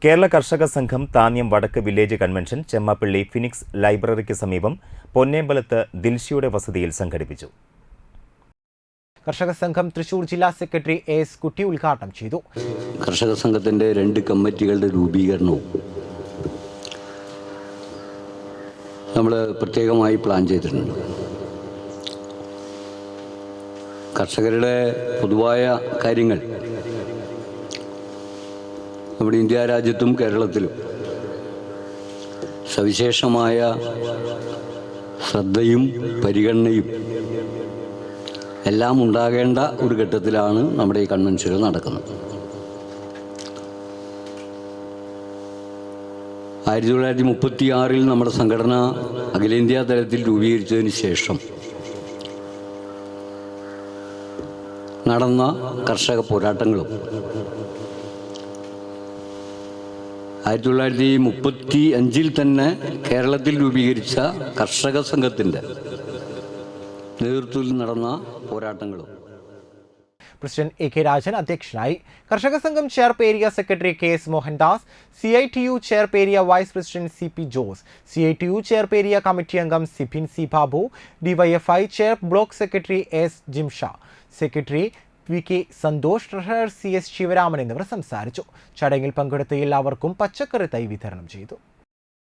കേരള കർഷക സംഘം താന്യം വടക്ക് വില്ലേജ് കൺവെൻഷൻ ചെമ്മാപ്പള്ളി ഫിനിക്സ് ലൈബ്രറിക്ക് സമീപം പൊന്നേമ്പലത്ത് ദിൽഷിയുടെ വസതിയിൽ സംഘടിപ്പിച്ചു. കർഷക സംഘം തൃശൂർ ജില്ലാ സെക്രട്ടറി എസ് കുട്ടി ഉദ്ഘാടനം ചെയ്തു. കർഷക സംഘത്തിന്റെ 2 കമ്മിറ്റികളുടെ രൂപീകരണവും നമ്മൾ പ്രത്യേകമായി പ്ലാൻ ചെയ്തിട്ടുണ്ട്. കർഷകരുടെ പൊതുവായ കാര്യങ്ങൾ നമ്മുടെ ഇന്ത്യ രാജ്യത്തും കേരളത്തിലും സവിശേഷമായ ശ്രദ്ധയും പരിഗണനയും എല്ലാം ഉണ്ടാകേണ്ട ഒരു ഘട്ടത്തിലാണ് നമ്മുടെ ഈ കൺവെൻഷനുകൾ നടക്കുന്നത്. 1936 നമ്മുടെ സംഘടന അഖിലേന്ത്യാ തലത്തിൽ രൂപീകരിച്ചതിന് ശേഷം നടന്ന കർഷക പോരാട്ടങ്ങളും 1935 തന്നെ കേരളത്തിൽ രൂപീകരിച്ച കർഷക സംഘത്തിൻ്റെ നേതൃത്വത്തിൽ നടന്ന പോരാട്ടങ്ങളും. പ്രസിഡന്റ് എ കെ രാജൻ അധ്യക്ഷനായി. കർഷക സംഘം Cherpu area secretary K S Mohandas, CITU Cherpu area vice president CP Jose, CITU Cherpu area committee അംഗം Sibin C Babu, DYFI Cherpu block secretary S Jimsha, secretary VK Santhosh, treasurer CS Sivaraman എന്നിവർ സംസാരിച്ചു. ചടങ്ങിൽ പങ്കെടുത്ത എല്ലാവർക്കും പച്ചക്കറി തൈ വിതരണം ചെയ്തു.